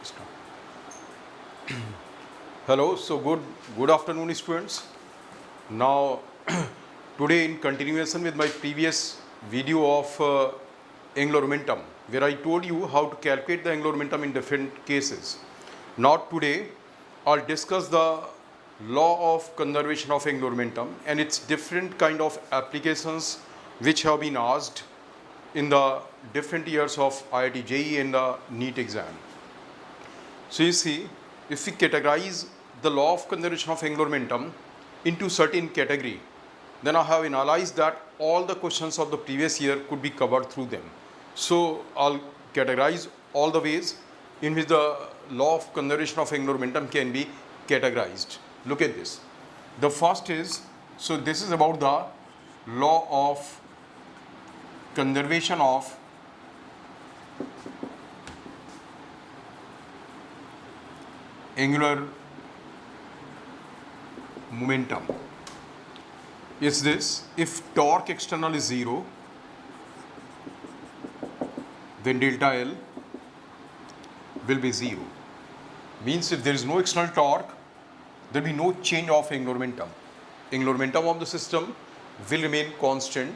Start. Hello, so good afternoon, students. Now, today in continuation with my previous video of angular momentum, where I told you how to calculate the angular momentum in different cases. Now today, I'll discuss the law of conservation of angular momentum and its different kind of applications which have been asked in the different years of IIT JEE and the NEET exam. So you see, if we categorize the law of conservation of angular momentum into certain category, then I have analyzed that all the questions of the previous year could be covered through them. So I'll categorize all the ways in which the law of conservation of angular momentum can be categorized. Look at this. The first is, so this is about the law of conservation of angular momentum. Is this, if torque external is 0, then delta L will be 0. Means if there is no external torque, there will be no change of angular momentum. Angular momentum of the system will remain constant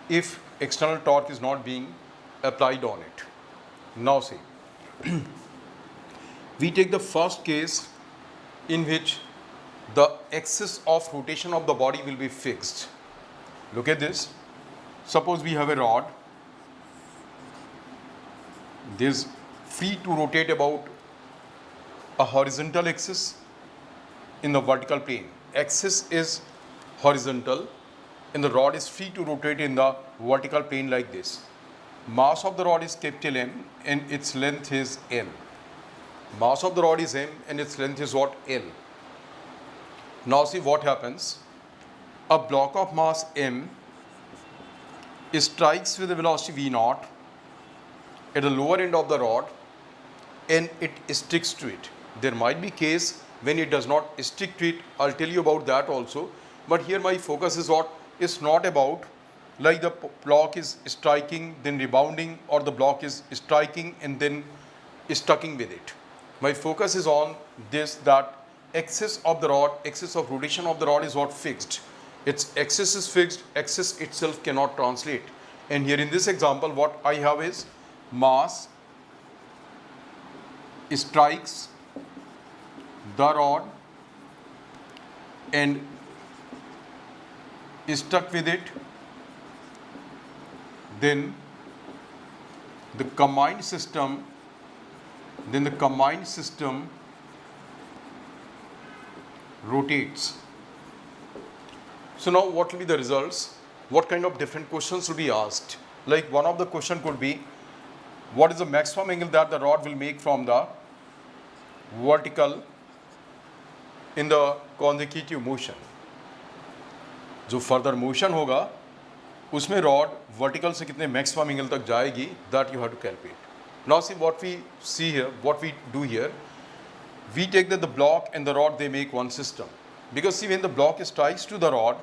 if external torque is not being applied on it. Now see, we take the first case in which the axis of rotation of the body will be fixed. Look at this. Suppose we have a rod. This is free to rotate about a horizontal axis in the vertical plane. Axis is horizontal and the rod is free to rotate in the vertical plane like this. Mass of the rod is capital M and its length is L. Mass of the rod is M and its length is what? L. Now see what happens. A block of mass M strikes with a velocity V0 at the lower end of the rod and it sticks to it. There might be case when it does not stick to it. I'll tell you about that also. But here my focus is what? It's not about like the block is striking then rebounding, or the block is striking and then stucking with it. My focus is on this, that axis of the rod, axis of rotation of the rod is what? Fixed. Its axis is fixed, axis itself cannot translate. And here in this example what I have is mass strikes the rod and stuck with it, then the combined system rotates. So now what will be the results? What kind of different questions will be asked? Like one of the question could be, what is the maximum angle that the rod will make from the vertical in the consecutive motion? जो further motion होगा उसमें rod vertical से कितने maximum angle तक जाएगी, that you have to calculate. Now see what we see here, what we do here, we take that the block and the rod they make one system, because see when the block strikes to the rod,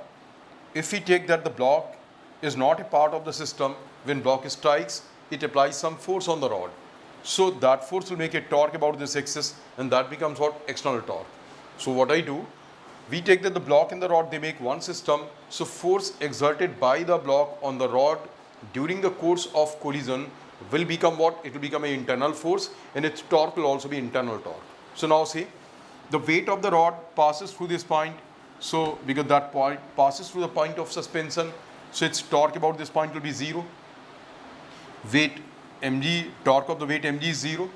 if we take that the block is not a part of the system, when block strikes it applies some force on the rod, so that force will make a torque about this axis and that becomes what? External torque. So what I do, we take that the block and the rod they make one system, so force exerted by the block on the rod during the course of collision will become what? It will become an internal force and its torque will also be internal torque. So now see, the weight of the rod passes through this point, so because that point passes through the point of suspension, so its torque about this point will be 0. Weight mg, torque of the weight mg is 0,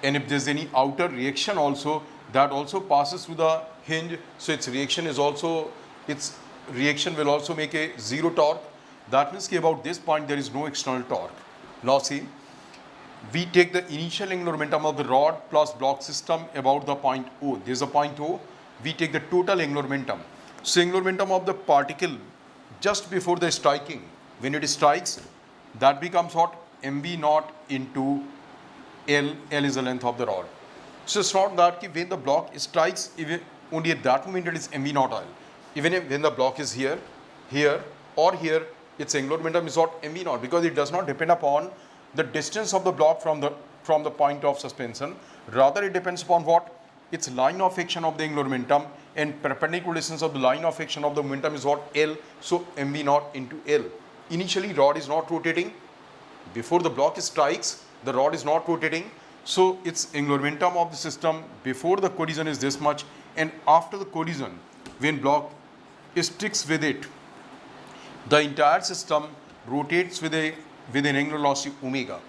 and if there is any outer reaction also, that also passes through the hinge, so its reaction will also make a 0 torque. That means about this point there is no external torque. Now see, we take the initial angular momentum of the rod plus block system about the point O. There is a point O. We take the total angular momentum. So angular momentum of the particle just before the striking, when it strikes, that becomes what? mv0 into L. L is the length of the rod. So it's not that when the block strikes, even only at that moment it is mv0 L. Even if when the block is here, or its angular momentum is what? mv0, because it does not depend upon the distance of the block from the from the point of suspension. Rather, it depends upon what? Its line of action of the angular momentum, and perpendicular distance of the line of action of the momentum is what? L. So mv naught into L. Initially, rod is not rotating. Before the block strikes, the rod is not rotating. So its angular momentum of the system before the collision is this much, and after the collision, when block sticks with it, the entire system rotates with an angular velocity omega.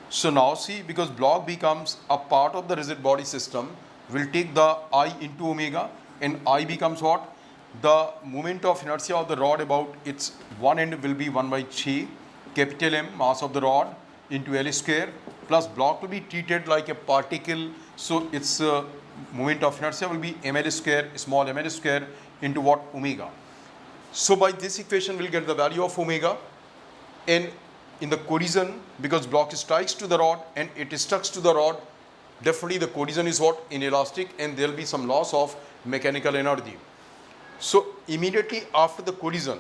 So now see, because block becomes a part of the rigid body system, we'll take the I into omega, and I becomes what? The moment of inertia of the rod about its one end will be 1 by 3 capital M mass of the rod into L square, plus block will be treated like a particle, so its moment of inertia will be ml square, small ml square into what? Omega. So by this equation we'll get the value of omega, and in the collision, because block strikes to the rod and it stuck to the rod, definitely the collision is what? Inelastic, and there will be some loss of mechanical energy. So immediately after the collision,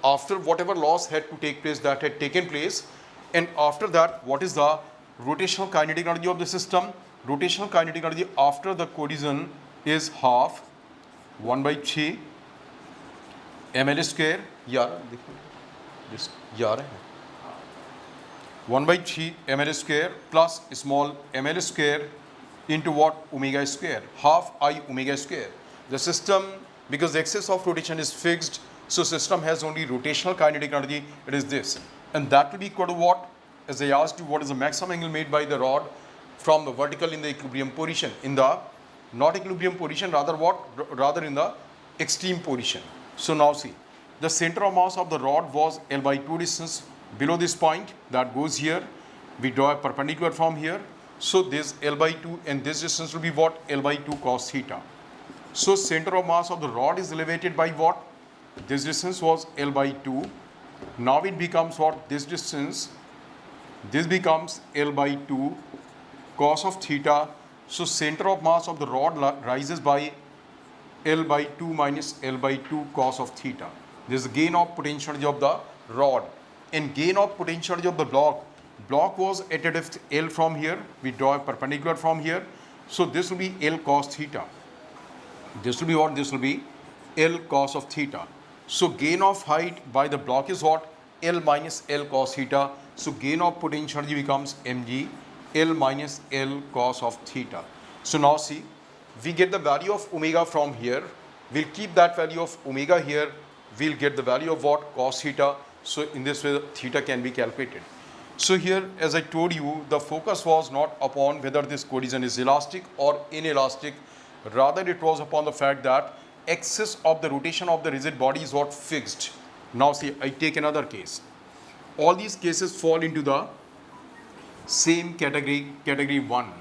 after whatever loss had to take place, that had taken place, and after that, what is the rotational kinetic energy of the system? Rotational kinetic energy after the collision is half 1 by 3 ml square, this 1 by 3 ml square plus small ml square into what? Omega square, half I omega square. The system, because the axis of rotation is fixed, so system has only rotational kinetic energy, it is this. And that will be equal to what? As I asked you, what is the maximum angle made by the rod from the vertical in the equilibrium position? In the not equilibrium position, rather what? Rather in the extreme position. So now see, the center of mass of the rod was L by 2 distance below this point that goes here. We draw a perpendicular from here. So this L by 2, and this distance will be what? L by 2 cos theta. So center of mass of the rod is elevated by what? This distance was L by 2. Now it becomes what? This distance. This becomes L by 2 cos of theta. So center of mass of the rod rises by L by 2 minus L by 2 cos of theta. This is the gain of potential energy of the rod. And gain of potential energy of the block. Block was at a depth L from here. We draw a perpendicular from here. So this will be L cos theta. This will be what? This will be L cos of theta. So gain of height by the block is what? L minus L cos theta. So gain of potential energy becomes mg L minus L cos of theta. So now see, we get the value of omega from here. We'll keep that value of omega here. We'll get the value of what? Cos theta. So in this way, theta can be calculated. So here, as I told you, the focus was not upon whether this collision is elastic or inelastic. Rather, it was upon the fact that axis of the rotation of the rigid body is what? Fixed. Now see, I take another case. All these cases fall into the same category, category 1.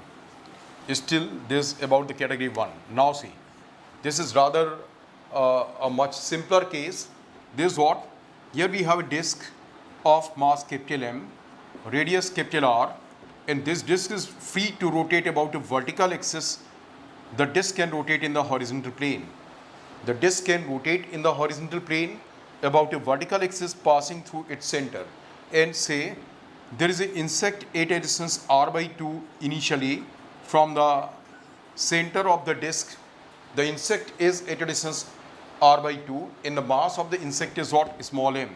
Still, this about the category 1. Now see, this is rather a much simpler case. This is what? Here we have a disc of mass capital M, radius capital R, and this disc is free to rotate about a vertical axis. The disc can rotate in the horizontal plane. The disc can rotate in the horizontal plane about a vertical axis passing through its center. And say there is an insect at a distance r by 2 initially from the center of the disc. The insect is at a distance r by 2, and the mass of the insect is what? Small m.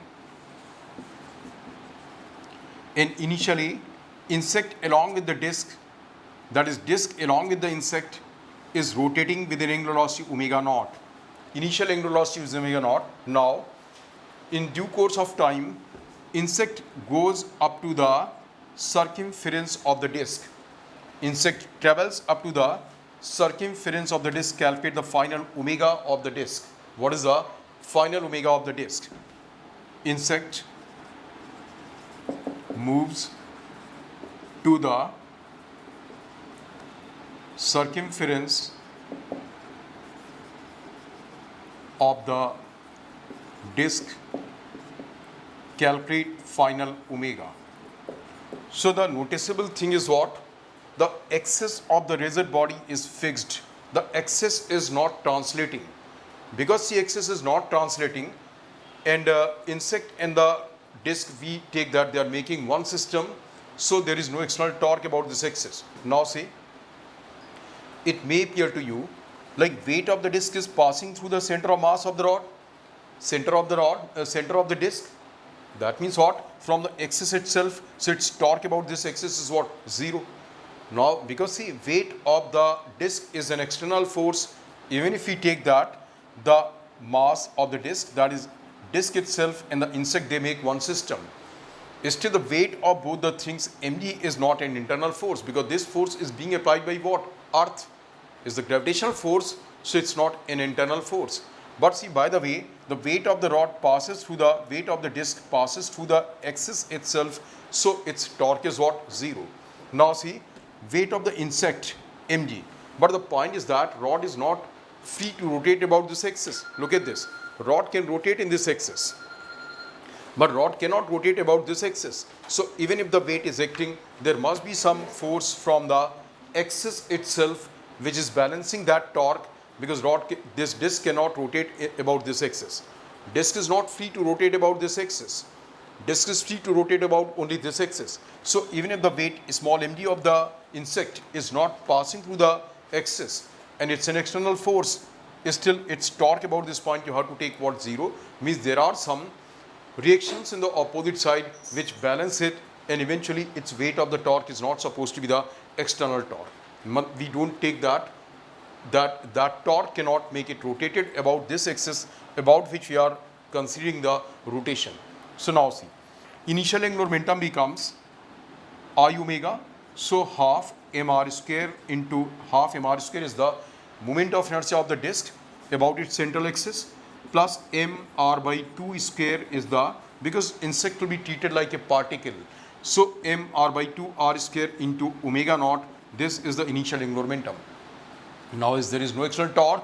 And initially, insect along with the disc, that is disc along with the insect, is rotating with an angular velocity omega naught. Initial angular velocity is omega naught. Now, in due course of time, insect goes up to the circumference of the disc. Insect travels up to the circumference of the disc. Calculate the final omega of the disc. What is the final omega of the disc? Insect moves to the circumference of the disc. Calculate final omega. So the noticeable thing is what? The axis of the rigid body is fixed. The axis is not translating. Because the axis is not translating, and insect and the disc, we take that they are making one system. so there is no external torque about this axis. Now see, it may appear to you like weight of the disk is passing through the center of mass of the rod, center of the disk. That means what? From the axis itself, so its torque about this axis is what? 0. Now, because see, weight of the disk is an external force, even if we take that, the mass of the disk, that is disk itself and the insect, they make one system. Still the weight of both the things, mg, is not an internal force, because this force is being applied by what? Earth is the gravitational force, so it's not an internal force. But see, by the way, the weight of the rod passes through the weight of the disk passes through the axis itself, so its torque is what? 0. Now see, weight of the insect mg, but the point is that rod is not free to rotate about this axis. Look at this, rod can rotate in this axis, but rod cannot rotate about this axis. So even if the weight is acting, there must be some force from the axis itself which is balancing that torque, because this disc cannot rotate about this axis. Disc is not free to rotate about this axis. Disc is free to rotate about only this axis. So even if the weight small mg of the insect is not passing through the axis and it's an external force, still its torque about this point you have to take what? 0. Means there are some reactions in the opposite side which balance it, and eventually its weight of the torque is not supposed to be the external torque. We don't take that torque cannot make it rotated about this axis about which we are considering the rotation. So now see, initial angular momentum becomes I omega, so half mr square into half mr square is the moment of inertia of the disk about its central axis, plus mr by 2 square is the, because insect will be treated like a particle, so mr by 2 r square into omega naught. This is the initial angular momentum. Now as there is no external torque,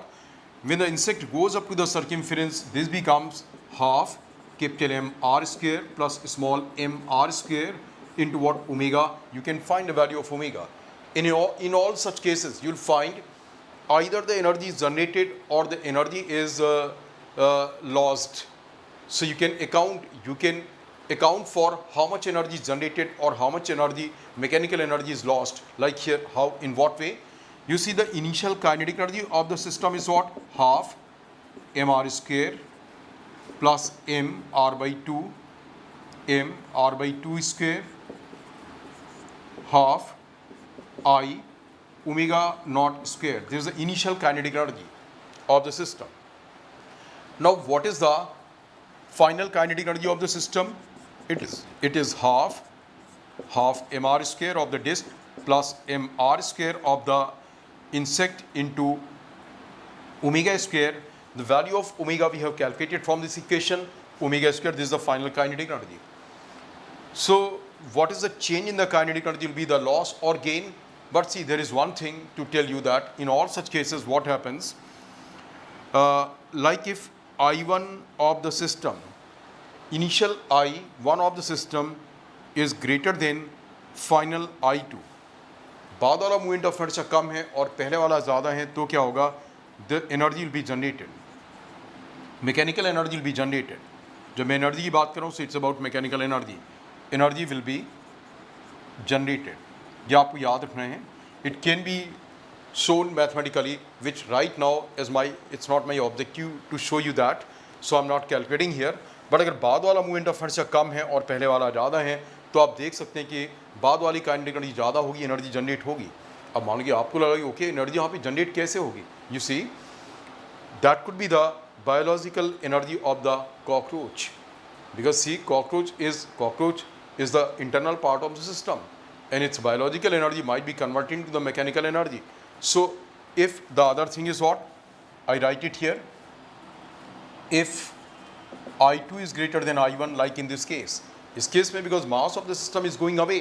when the insect goes up to the circumference, this becomes half capital M r square plus small m r square into what? Omega. You can find the value of omega. In all such cases, you'll find either the energy is generated or the energy is lost. So you can account for how much energy is generated or how much energy, mechanical energy, is lost. Like here, how, in what way? You see, the initial kinetic energy of the system is what? Half mr square plus mr by 2 mr by 2 square half I omega naught square. This is the initial kinetic energy of the system. Now what is the final kinetic energy of the system? It is half mr square of the disk plus mr square of the insect into omega square. The value of omega we have calculated from this equation, omega square. This is the final kinetic energy. So what is the change in the kinetic energy will be the loss or gain. But see, there is one thing to tell you, that in all such cases what happens, like if I1 of the system, initial I1 of the system is greater than final I2, बाद वाला moment of inertia कम है और पहले वाला ज़्यादा है, तो क्या होगा? The energy will be generated, mechanical energy will be generated. जब मैं एनर्जी की बात कर रहा हूँ, so it's about mechanical energy will be generated. ये आपको याद रखना है. It can be shown mathematically, which right now is it's not my objective to show you that, so I'm not calculating here. But अगर बाद वाला moment of inertia कम है और पहले वाला ज़्यादा है, तो आप देख सकते हैं कि बाद वाली काइनेटिक एनर्जी ज़्यादा होगी, एनर्जी जनरेट होगी. अब मान लीजिए आपको लगा कि ओके, एनर्जी यहाँ पे जनरेट कैसे होगी? You see, that could be the biological energy of the cockroach, because see, cockroach is the internal part of the system, and its biological energy might be converted to the mechanical energy. So if the other thing is what? I write it here. If I2 is greater than I1, like in this case, इस case में because mass of the system is going away,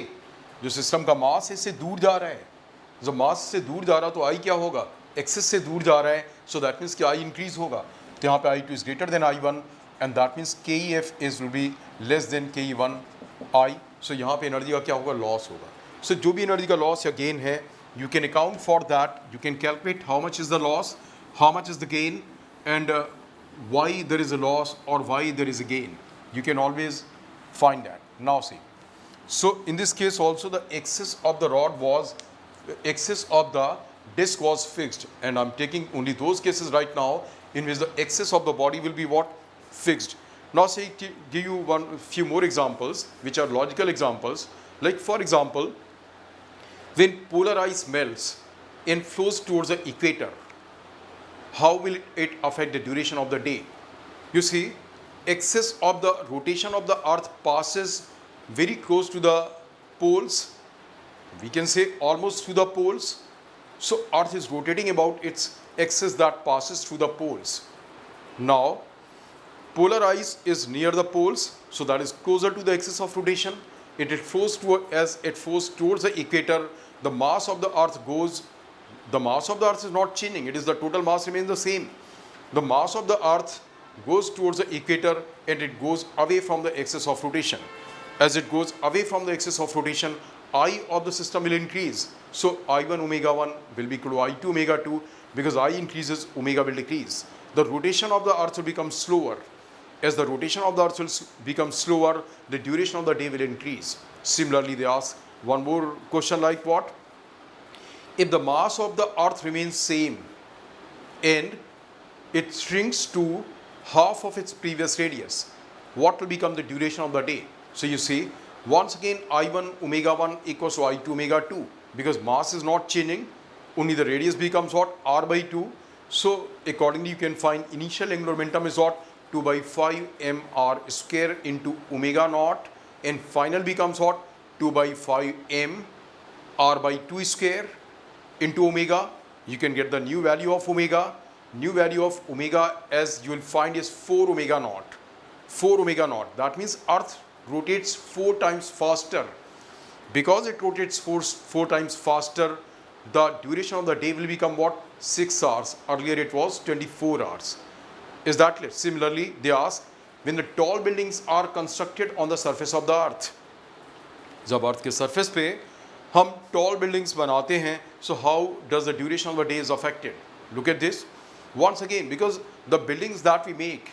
जो system का मास है इससे दूर जा रहा है, जो मास से दूर जा रहा, तो I क्या होगा? एक्सिस से दूर जा रहा है, so that means कि I इंक्रीज होगा. तो यहाँ पे I2 is greater than I1 and that means KEF is will be less than KE1 I. So यहाँ पे एनर्जी का क्या होगा? लॉस होगा. So जो भी एनर्जी का लॉस या गेन है, you can account for that, you can calculate how much is the loss, how much is the gain, and why there is a loss or why there is a gain. You can always find that. Now see, So in this case also the axis of the rod was, axis of the disc was fixed, and I'm taking only those cases right now in which the axis of the body will be what? Fixed. Now say give you few more examples which are logical examples. Like for example, when polar ice melts and flows towards the equator, how will it affect the duration of the day? You see, axis of the rotation of the earth passes very close to the poles, we can say almost to the poles. So earth is rotating about its axis that passes through the poles. Now polar ice is near the poles, so that is closer to the axis of rotation. As it flows towards the equator, the mass of the earth is not changing, it is the total mass remains the same. The mass of the earth goes towards the equator and it goes away from the axis of rotation. As it goes away from the axis of rotation, I of the system will increase. So I1 omega 1 will be equal to I2 omega 2, because I increases, omega will decrease. The rotation of the earth will become slower. As the rotation of the earth will become slower, the duration of the day will increase. Similarly, they ask one more question like what? If the mass of the earth remains same and it shrinks to half of its previous radius, what will become the duration of the day? So you see, once again I1 omega 1 equals to I2 omega 2, because mass is not changing, only the radius becomes what? R by 2. So accordingly you can find initial angular momentum is what? 2 by 5 mr square into omega naught, and final becomes what? 2 by 5 m r by 2 square into omega. You can get the new value of omega. New value of omega, as you will find, is 4 omega naught. 4 omega naught. That means earth rotates 4 times faster. Because it rotates four times faster, the duration of the day will become what? 6 hours. Earlier it was 24 hours. Is that clear? Similarly, they ask, when the tall buildings are constructed on the surface of the earth, जब अर्थ के surface पे हम tall buildings बनाते हैं, so how does the duration of the day is affected? Look at this. Once again, because the buildings that we make,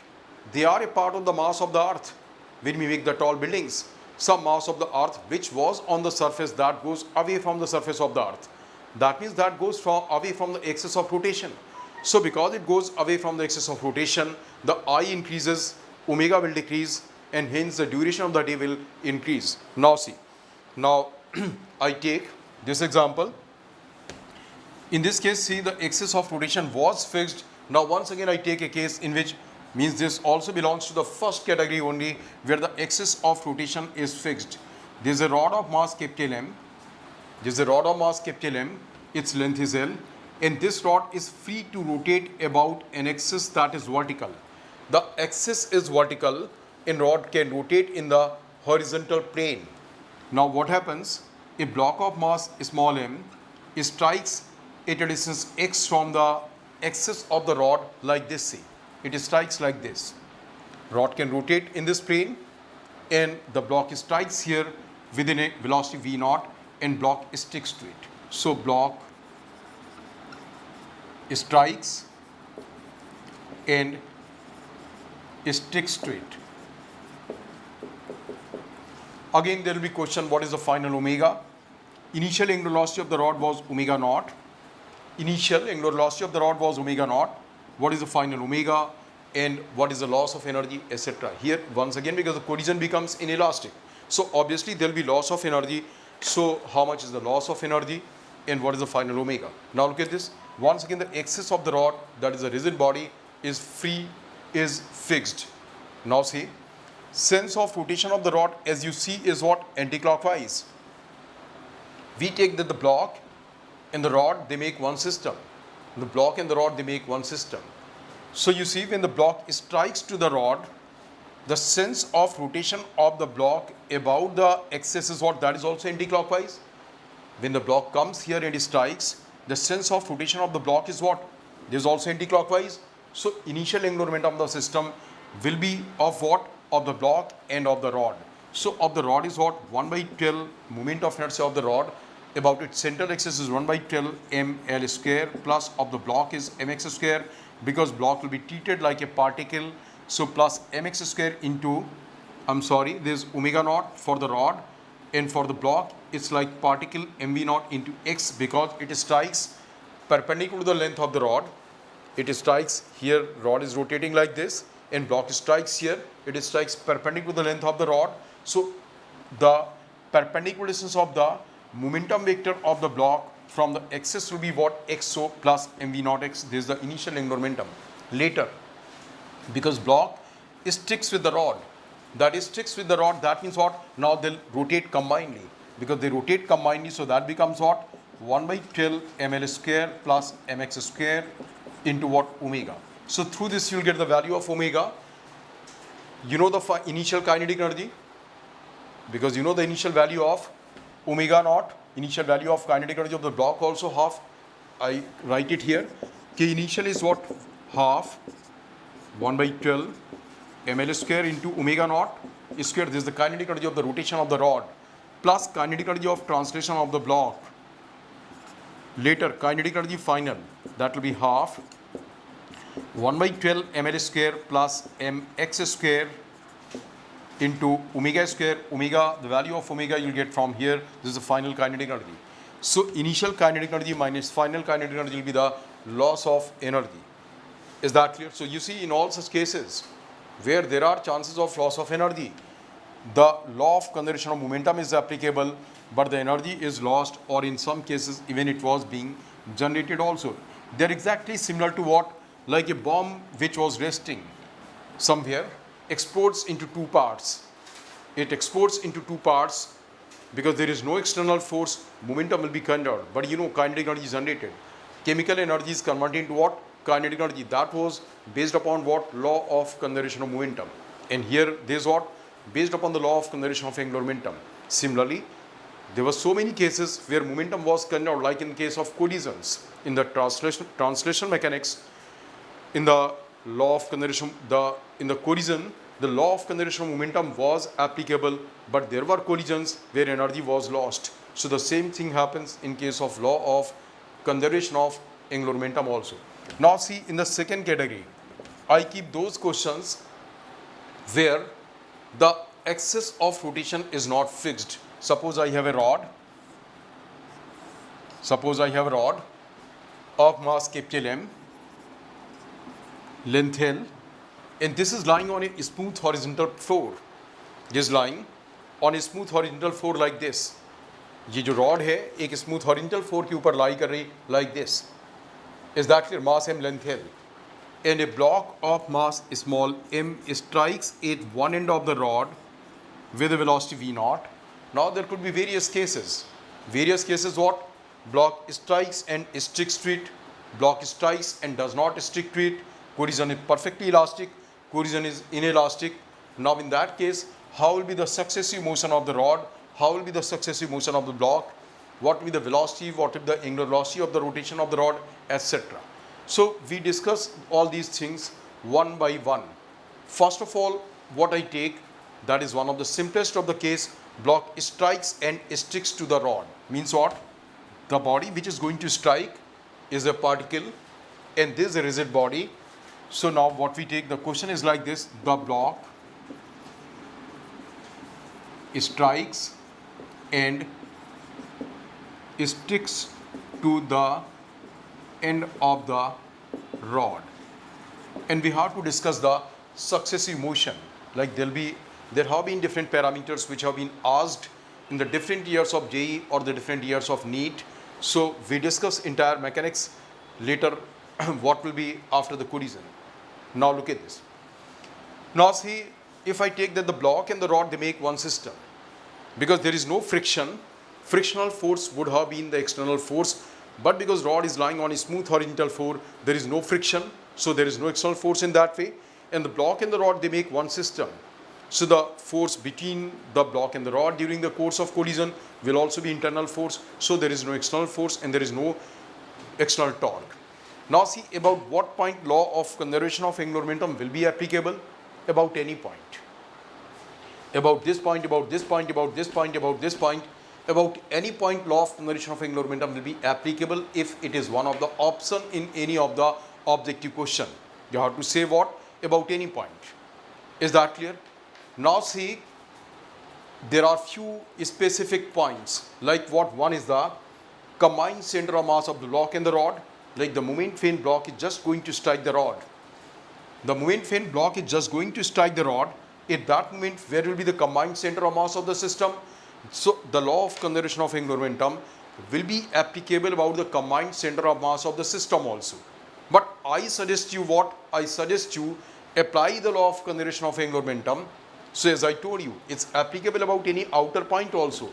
they are a part of the mass of the earth. When we make the tall buildings, some mass of the earth which was on the surface, that goes away from the surface of the earth. That means that goes away from the axis of rotation. So because it goes away from the axis of rotation, the I increases, omega will decrease, and hence the duration of the day will increase. Now see, now I take this example. In this case, see, the axis of rotation was fixed. Now once again I take a case in which, means this also belongs to the first category only, where the axis of rotation is fixed. There is a rod of mass capital M. There is a rod of mass capital M. Its length is L. And this rod is free to rotate about an axis that is vertical. The axis is vertical and rod can rotate in the horizontal plane. Now what happens? A block of mass small m strikes at a distance x from the axis of the rod like this. See, it strikes like this. Rod can rotate in this plane and the block strikes here within a velocity v naught and block sticks to it. So block strikes and sticks to it. Again there will be question, what is the final omega? Initial angular velocity of the rod was omega naught. Initial angular velocity of the rod was omega naught. What is the final omega and what is the loss of energy, etc. Here once again, because the collision becomes inelastic, so obviously there will be loss of energy. So how much is the loss of energy and what is the final omega? Now look at this. Once again, the axis of the rod, that is a rigid body, is fixed. Now see, sense of rotation of the rod, as you see, is what? Anti-clockwise. We take that the block and the rod, they make one system. The block and the rod, they make one system. So you see, when the block strikes to the rod, the sense of rotation of the block about the axis is what? That is also anti-clockwise. When the block comes here and strikes, the sense of rotation of the block is what? This is also anti-clockwise. So initial angular momentum of the system will be of what? Of the block and of the rod. So of the rod is what? 1 by 12 moment of inertia of the rod about its central axis is 1 by 12 ml square, plus of the block is mx square, because block will be treated like a particle. So plus mx square into, there is omega naught for the rod and for the block it's like particle mv naught into x because it strikes perpendicular to the length of the rod. It strikes here, rod is rotating like this, and block strikes here, it strikes perpendicular to the length of the rod. So the perpendicular distance of the momentum vector of the block from the axis will be what? Xo plus mv naught x. This is the initial angular momentum. Later, because block sticks with the rod, that means what? Now they'll rotate combinedly. Because they rotate combinedly, so that becomes what? 1 by 12 ml square plus mx square into what? Omega. So through this you'll get the value of omega. You know the initial kinetic energy, because you know the initial value of omega naught, initial value of kinetic energy of the block also half. I write it here. K initial is what? Half 1 by 12 ml square into omega naught square. This is the kinetic energy of the rotation of the rod plus kinetic energy of translation of the block. Later, kinetic energy final, that will be half 1 by 12 ml square plus mx square into omega square. Omega, the value of omega you'll get from here. This is the final kinetic energy. So initial kinetic energy minus final kinetic energy will be the loss of energy. Is that clear? So you see, in all such cases where there are chances of loss of energy, the law of conservation of momentum is applicable, but the energy is lost, or in some cases even it was being generated also. They're exactly similar to what? Like a bomb which was resting somewhere explodes into two parts. It explodes into two parts because there is no external force, momentum will be conserved, but you know kinetic energy is generated. Chemical energy is converted into what? Kinetic energy. That was based upon what? Law of conservation of momentum. And here this is what? Based upon the law of conservation of angular momentum. Similarly, there were so many cases where momentum was conserved, like in the case of collisions. In the translation mechanics, in the law of conservation, in the collision, the law of conservation of momentum was applicable, but there were collisions where energy was lost. So the same thing happens in case of law of conservation of angular momentum also. Now see, in the second category, I keep those questions where the axis of rotation is not fixed. Suppose I have a rod. Of mass capital M, length L, and this is lying on a smooth horizontal floor. This is lying on a smooth horizontal floor like this. ये जो rod है एक smooth horizontal floor के ऊपर lie कर रही like this. Is that clear? Mass M, length L, and a block of mass small m strikes at one end of the rod with a velocity v naught. Now there could be various cases. What? Block strikes and sticks to it. Block strikes and does not stick to it. Collision is perfectly elastic. Collision is inelastic. Now in that case, how will be the successive motion of the rod? How will be the successive motion of the block? What will be the velocity? What will be the angular velocity of the rotation of the rod, etc. So we discuss all these things one by one. First of all, what I take, that is one of the simplest of the case, block strikes and sticks to the rod. Means what? The body which is going to strike is a particle and this is a rigid body. So now what we take, the question is like this: the block strikes and sticks to the end of the rod, and we have to discuss the successive motion. Like there have been different parameters which have been asked in the different years of JEE or the different years of NEET. So we discuss entire mechanics later what will be after the collision. Now look at this. Now see, if I take that the block and the rod, they make one system, because there is no friction. Frictional force would have been the external force, but because rod is lying on a smooth horizontal floor, there is no friction, so there is no external force in that way. And the block and the rod, they make one system. So the force between the block and the rod during the course of collision will also be internal force, so there is no external force and there is no external torque. Now see, about what point law of conservation of angular momentum will be applicable? About any point. About this point, about this point, about this point, about this point. About any point, law of conservation of angular momentum will be applicable if it is one of the option in any of the objective question. You have to say what? About any point. Is that clear? Now see, there are few specific points, like what one is the combined center of mass of the block and the rod. Like the moment when block is just going to strike the rod, the moment when block is just going to strike the rod, at that moment where will be the combined center of mass of the system? So the law of conservation of angular momentum will be applicable about the combined center of mass of the system also. But I suggest you what? I suggest you apply the law of conservation of angular momentum. So as I told you, it's applicable about any outer point also.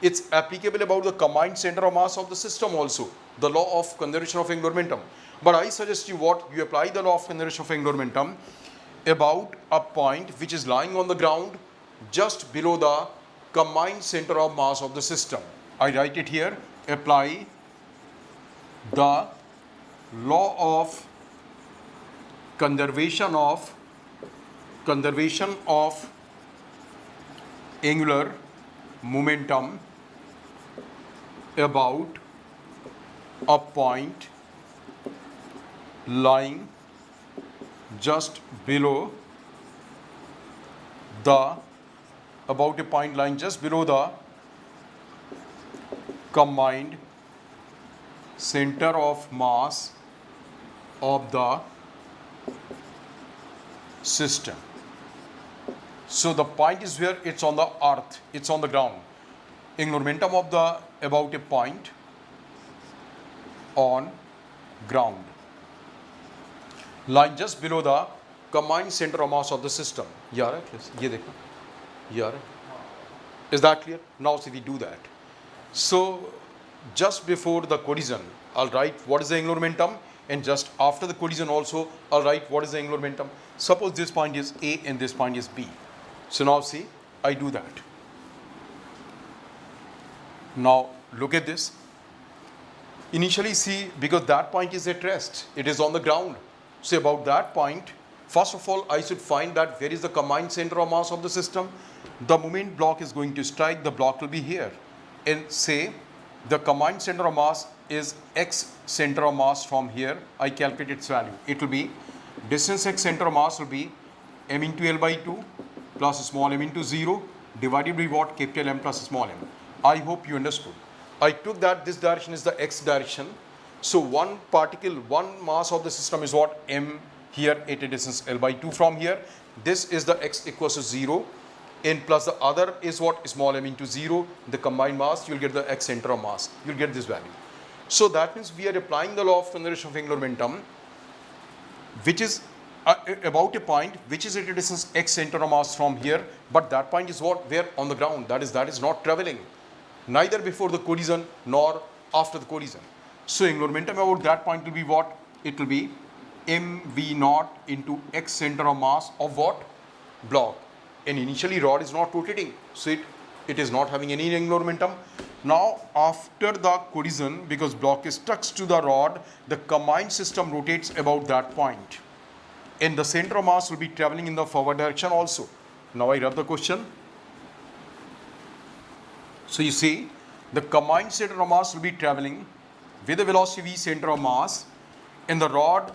It's applicable about the combined center of mass of the system also, the law of conservation of angular momentum. But I suggest you what? You apply the law of conservation of angular momentum about a point which is lying on the ground just below the combined center of mass of the system. I write it here. Apply the law of conservation of angular momentum about a point lying just below the combined center of mass of the system. So the point is where it's on the earth, it's on the ground. Angular momentum of the about a point on ground, lying just below the combined center of mass of the system. Yeah, ye dekho. Yeah. Is that clear? Now see we do that. So just before the collision, I'll write what is the angular momentum, and just after the collision also I'll write what is the angular momentum. Suppose this point is A and this point is B. So now see, I do that. Now look at this. Initially see, because that point is at rest, it is on the ground. So about that point, first of all I should find that where is the combined center of mass of the system. The moment block is going to strike, the block will be here. And say the combined center of mass is x center of mass from here. I calculate its value. It will be distance x center of mass will be m into L by 2 plus small m into 0 divided by what? Capital M plus small m. I hope you understood. I took that this direction is the x direction. So one particle, one mass of the system is what? M here at a distance L by 2 from here. This is the x equals to 0. And plus the other is what? Small m into 0. The combined mass, you'll get the x center of mass. You'll get this value. So that means we are applying the law of conservation of angular momentum, which is about a point which is at a distance x center of mass from here. But that point is what? Where? On the ground. That is not traveling. Neither before the collision nor after the collision. So angular momentum about that point will be what? It will be mv naught into x center of mass of what? Block. And initially rod is not rotating, so it is not having any angular momentum. Now after the collision, because block is stuck to the rod, the combined system rotates about that point, and the center of mass will be traveling in the forward direction also. Now I rub the question. So you see the combined center of mass will be traveling with the velocity v center of mass, and the rod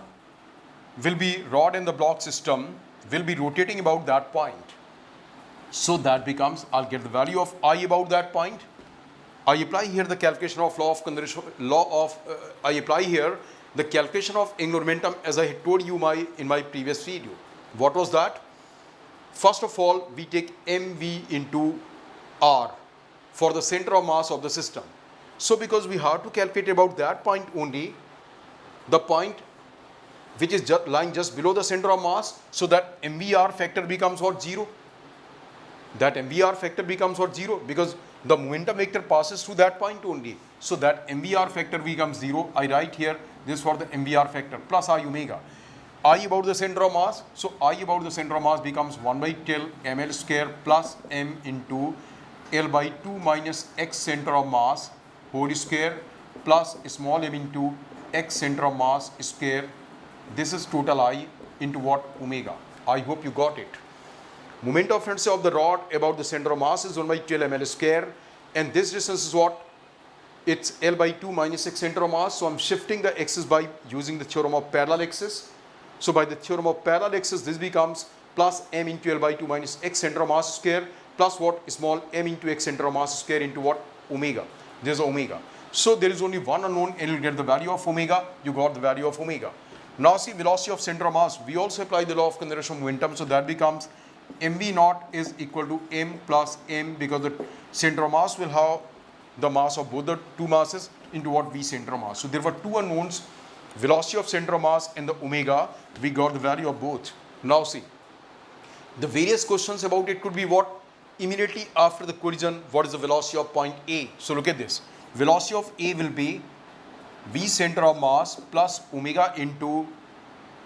and the block system will be rotating about that point. So that becomes, I'll get the value of I about that point. I apply here the calculation of I apply here the calculation of angular momentum as I had told you in my previous video. What was that? First of all, we take mv into r for the center of mass of the system. So because we have to calculate about that point only, the point which is lying just below the center of mass, so that mvr factor becomes what? 0. That mvr factor becomes what? 0, because the momentum vector passes through that point only. So that mvr factor becomes 0. I write here this for the mvr factor plus I omega. I about the center of mass. So I about the center of mass becomes 1 by 10 ml square plus m into L by 2 minus x center of mass whole square plus small m into x center of mass square. This is total I into what? Omega. I hope you got it. Moment of inertia of the rod about the center of mass is 1 by 12 ml square, and this distance is what? It's L by 2 minus x center of mass. So I'm shifting the x's by using the theorem of parallel axis. So by the theorem of parallel axis, this becomes plus m into L by 2 minus x center of mass square plus what? Small m into x center of mass square into what? Omega. There's omega. So there is only one unknown and you'll get the value of omega. You got the value of omega. Now see velocity of center of mass. We also apply the law of conservation of momentum. So that becomes mv naught is equal to m plus m, because the center of mass will have the mass of both the two masses into what? V center of mass. So there were two unknowns, velocity of center of mass and the omega. We got the value of both. Now see, the various questions about it could be what? Immediately after the collision, what is the velocity of point A? So look at this. Velocity of A will be V center of mass plus omega into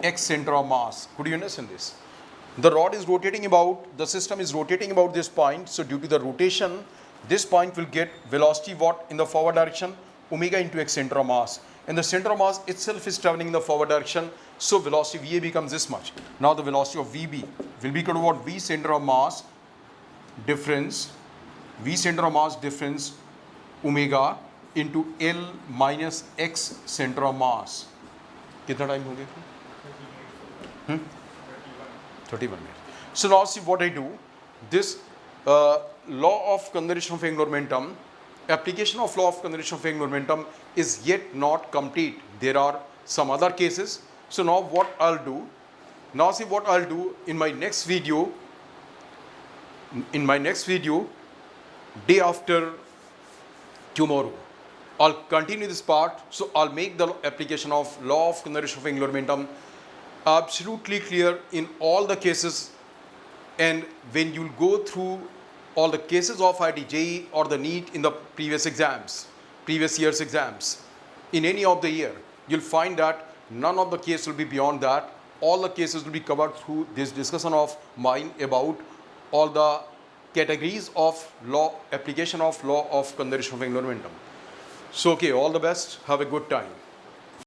x center of mass. Could you understand this? The rod is rotating about, the system is rotating about this point. So due to the rotation, this point will get velocity what? In the forward direction? Omega into x center of mass. And the center of mass itself is traveling in the forward direction. So velocity VA becomes this much. Now the velocity of VB will be equal to what? V center of mass difference, V center of mass difference omega into L minus x center of mass. कितना time हो गया? 31 minutes. So now see what I do. This law of conservation of angular momentum, application of law of conservation of angular momentum is yet not complete. There are some other cases. So now what I'll do, now see what I'll do in my next video. In my next video, day after tomorrow, I'll continue this part. So I'll make the application of law of conservation of angular momentum absolutely clear in all the cases. And when you'll go through all the cases of IIT-JEE or the NEET in the previous exams, previous year's exams, in any of the year, you'll find that none of the cases will be beyond that. All the cases will be covered through this discussion of mine about all the categories of law, application of law of conservation of angular momentum. So okay, all the best. Have a good time.